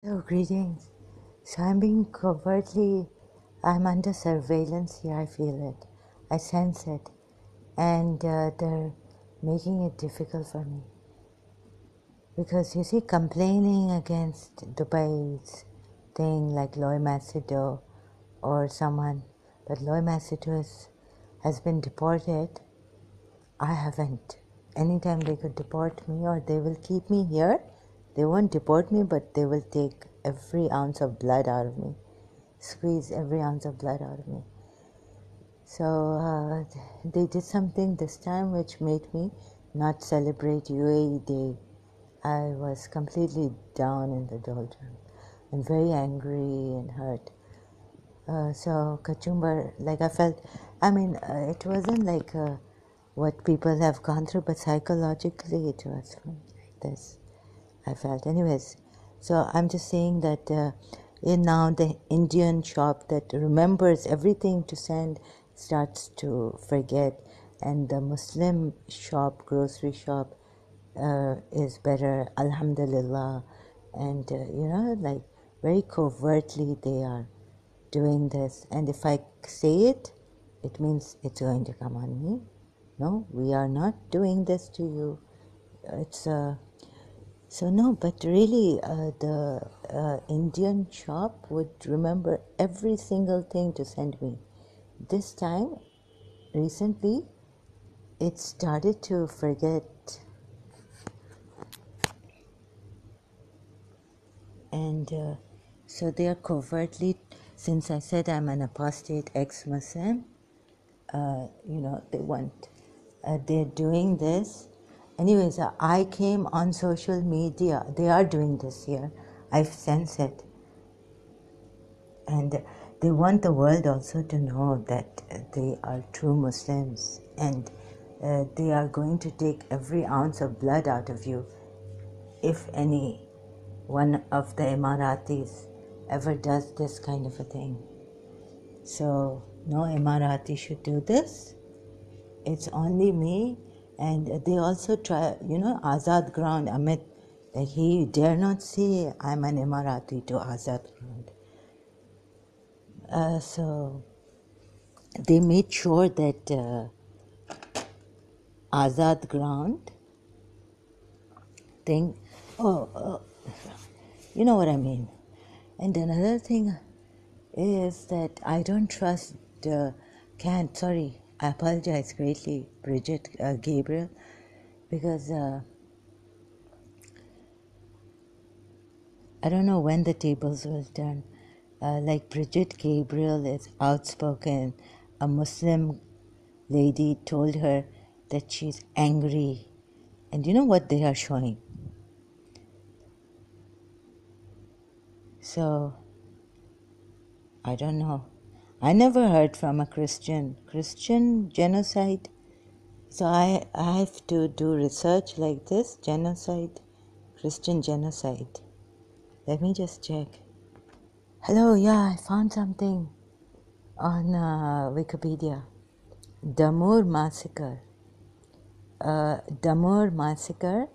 Oh, greetings. So I'm being I'm under surveillance here, I feel it. I sense it. And they're making it difficult for me. Because you see, complaining against Dubai's thing like Loy Macedo or someone, but Loy Macedo has been deported. I haven't. Anytime they could deport me or they will keep me here, they won't deport me, but they will take every ounce of blood out of me, squeeze every ounce of blood out of me. So they did something this time which made me not celebrate UAE Day. I was completely down in the doldrums and very angry and hurt. So Kachumbar, like I felt, it wasn't like what people have gone through, but psychologically it was like this. I felt, anyways. So I'm just saying that in now the Indian shop that remembers everything to send starts to forget, and the Muslim shop, grocery shop, is better, alhamdulillah, and like very covertly they are doing this, and if I say it, it means it's going to come on me. No, we are not doing this to you. It's so no, but really, the Indian shop would remember every single thing to send me. This time, recently, it started to forget, and so they are covertly. Since I said I'm an apostate ex-Muslim, they want, they're doing this. Anyways, I came on social media. They are doing this here. I've sensed it. And they want the world also to know that they are true Muslims, and they are going to take every ounce of blood out of you if any one of the Emiratis ever does this kind of a thing. So no Emirati should do this. It's only me. And they also try, Azad Ground, Amit, that he dare not say I'm an Emirati to Azad Ground. So they made sure that Azad Ground thing, you know what I mean. And another thing is that I don't trust, I apologize greatly, Bridget Gabriel, because I don't know when the tables will turn. Like Bridget Gabriel is outspoken. A Muslim lady told her that she's angry. And you know what they are showing? So, I don't know. I never heard from a Christian genocide. So I have to do research like this, genocide, Christian genocide. Let me just check. Hello, yeah, I found something on Wikipedia. Damour massacre. Damour massacre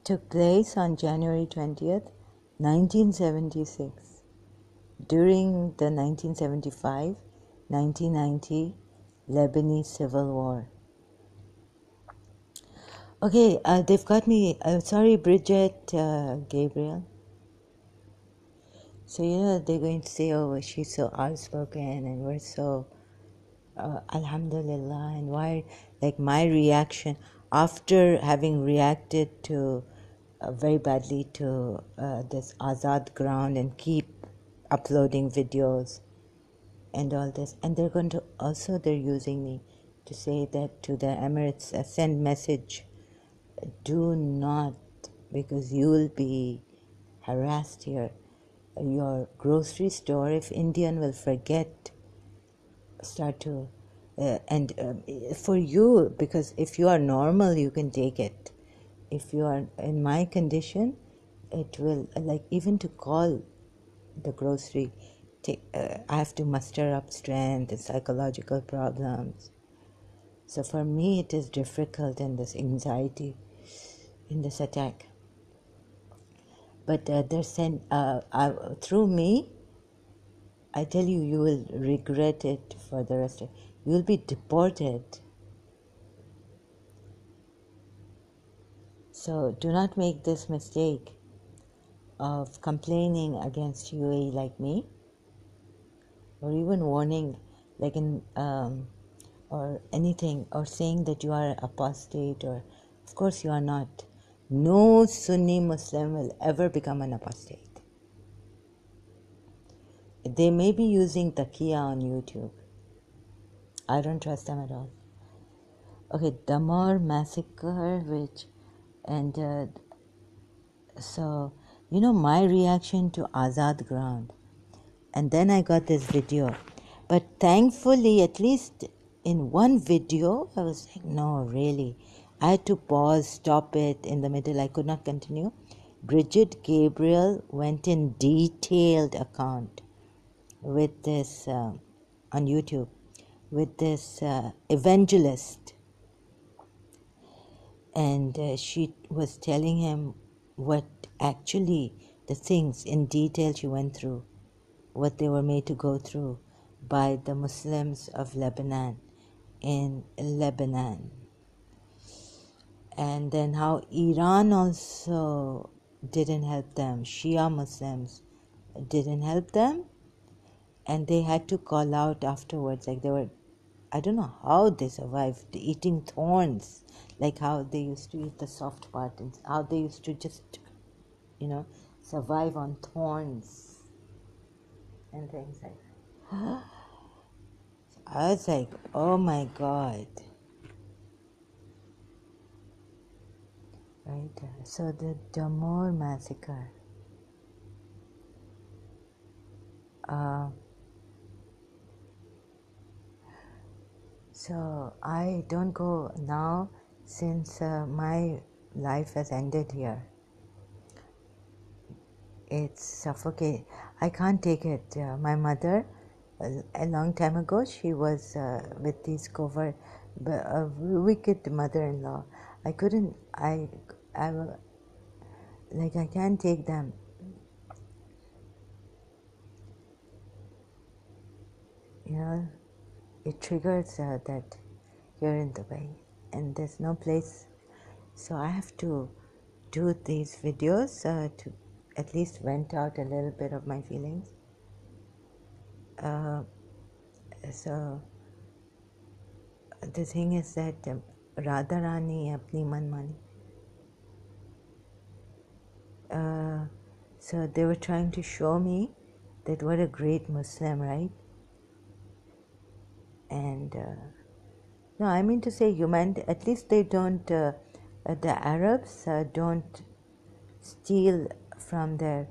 took place on January 20th, 1976, during the 1975-1990 Lebanese Civil War. Okay, they've got me. Sorry, Bridget Gabriel. So, they're going to say, oh, she's so outspoken and we're so, alhamdulillah, and why, like my reaction, after having reacted to very badly to this Azad Ground and keep uploading videos and all this, and they're using me to say that to the Emirates, send message, do not, because you will be harassed here. Your grocery store, if Indian will forget, start to, for you, because if you are normal, you can take it. If you are in my condition, it will, like, even to call the grocery, I have to muster up strength and psychological problems. So for me, it is difficult in this anxiety, in this attack. But they're sent through me. I tell you, you will regret it for the rest of. You will be deported. So do not make this mistake of complaining against UAE like me, or even warning, like in or anything, or saying that you are apostate, or of course you are not. No Sunni Muslim will ever become an apostate. They may be using taqiyya on YouTube. I don't trust them at all. Okay, Damar massacre, which, and so, my reaction to Azad Ground. And then I got this video. But thankfully, at least in one video, I was like, no, really. I had to pause, stop it in the middle. I could not continue. Bridget Gabriel went in detailed account with this, on YouTube, with this evangelist. And she was telling him what actually the things in detail she went through, what they were made to go through by the Muslims of Lebanon in Lebanon. And then how Iran also didn't help them. Shia Muslims didn't help them. And they had to call out afterwards, like they were, I don't know how they survived eating thorns, like how they used to eat the soft part, and how they used to just, survive on thorns and things like that. I was like, oh my God. Right? So the Damor massacre. So I don't go now since my life has ended here. It's suffocating. I can't take it. My mother, a long time ago, she was with these covert, wicked mother-in-law. I couldn't, I can't take them. It triggers that you're in Dubai and there's no place. So I have to do these videos to at least vent out a little bit of my feelings. So the thing is that Radharani apni manmani. So they were trying to show me that what a great Muslim, right? And no, I mean to say humanity, at least they don't, the Arabs don't steal from their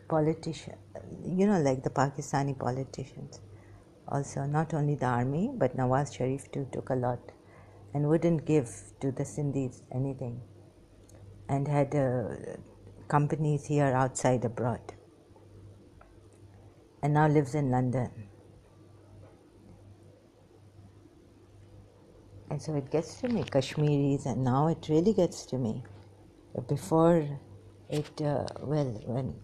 politicians, like the Pakistani politicians. Also, not only the army, but Nawaz Sharif too took a lot and wouldn't give to the Sindhis anything, and had companies here outside abroad, and now lives in London. And so it gets to me, Kashmiris, and now it really gets to me. Before it, when,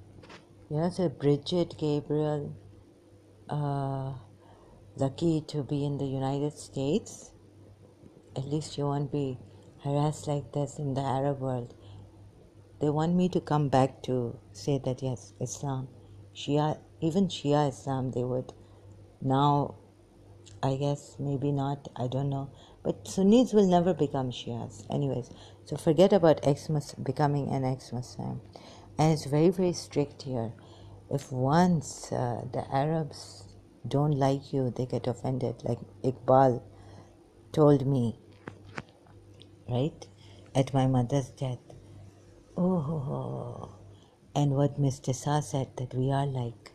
so Bridget Gabriel, lucky to be in the United States, at least you won't be harassed like this in the Arab world. They want me to come back to say that yes, Islam, Shia, even Shia Islam, they would. Now, I guess, maybe not, I don't know. But Sunnis will never become Shias. Anyways, so forget about becoming an ex-Muslim. And it's very, very strict here. If once the Arabs don't like you, they get offended. Like Iqbal told me, right, at my mother's death. Oh, and what Mr. Sa said, that we are like,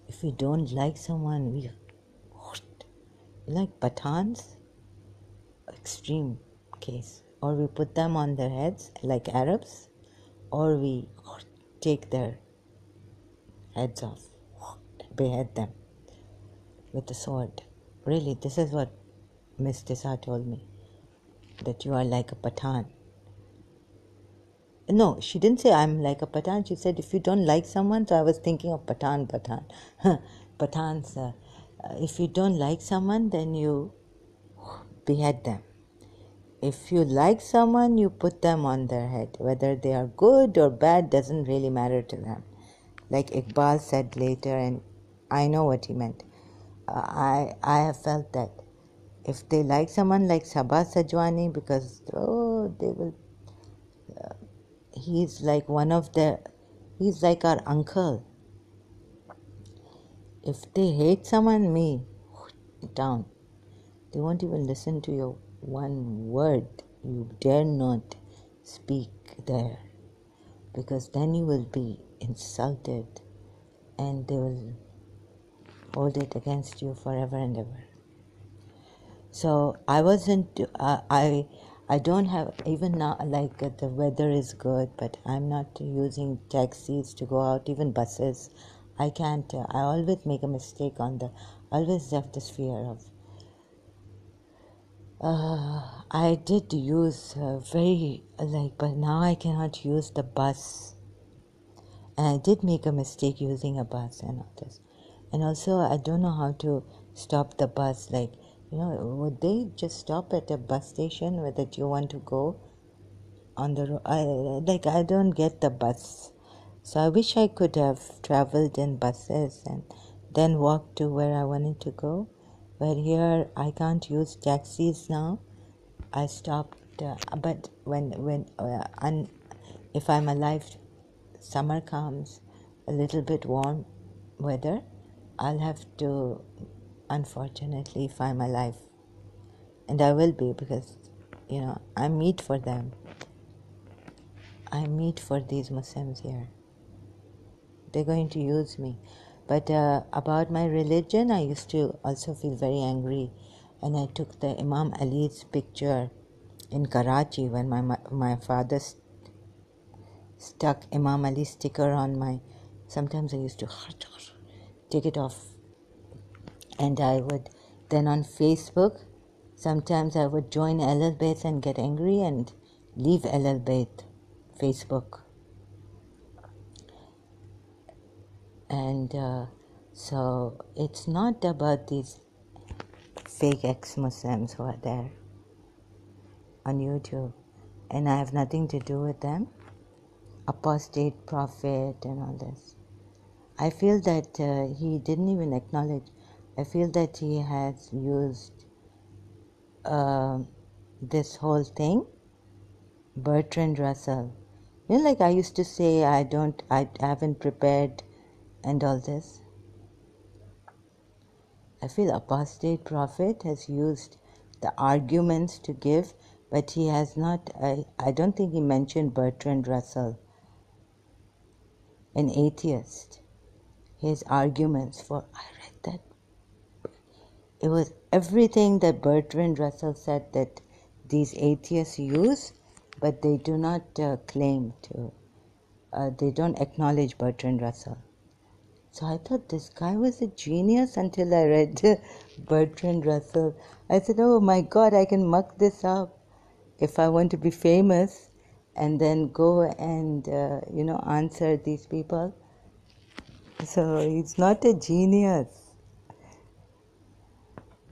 if we don't like someone, we like Pathans, extreme case. Or we put them on their heads like Arabs, or we take their heads off, behead them with a sword. Really, this is what Miss Tissa told me, that you are like a Pathan. No, she didn't say I'm like a Pathan. She said if you don't like someone, so I was thinking of Pathan. Pathans. If you don't like someone, then you behead them. If you like someone, you put them on their head. Whether they are good or bad doesn't really matter to them. Like Iqbal said later, and I know what he meant. I have felt that if they like someone like Sabah Sajwani, because they will. He's like he's like our uncle. If they hate someone, me down. They won't even listen to your one word. You dare not speak there, because then you will be insulted and they will hold it against you forever and ever. So I wasn't, I don't have, even now, like the weather is good, but I'm not using taxis to go out, even buses. I can't, I always make a mistake I always have this fear of. I did use but now I cannot use the bus. And I did make a mistake using a bus and all this. And also, I don't know how to stop the bus. Would they just stop at a bus station where that you want to go on the road? I don't get the bus. So I wish I could have traveled in buses and then walked to where I wanted to go. But here, I can't use taxis now. I stopped, but if I'm alive, summer comes, a little bit warm weather, I'll have to, unfortunately, if I'm alive, and I will be, because I'm meat for them. I'm meat for these Muslims here. They're going to use me. But about my religion, I used to also feel very angry, and I took the Imam Ali's picture in Karachi when my father stuck Imam Ali sticker on my. Sometimes I used to take it off, and I would then on Facebook. Sometimes I would join Ahlul Bayt and get angry and leave Ahlul Bayt Facebook. And so it's not about these fake ex-Muslims who are there on YouTube, and I have nothing to do with them. Apostate prophet and all this. I feel that he didn't even acknowledge. I feel that he has used this whole thing. Bertrand Russell. Like I used to say, I haven't prepared and all this. I feel apostate prophet has used the arguments to give, but he has not, I don't think he mentioned Bertrand Russell, an atheist. His arguments for, I read that. It was everything that Bertrand Russell said that these atheists use, but they do not claim to, they don't acknowledge Bertrand Russell. So I thought this guy was a genius until I read Bertrand Russell. I said, oh my God, I can muck this up if I want to be famous and then go and, answer these people. So he's not a genius.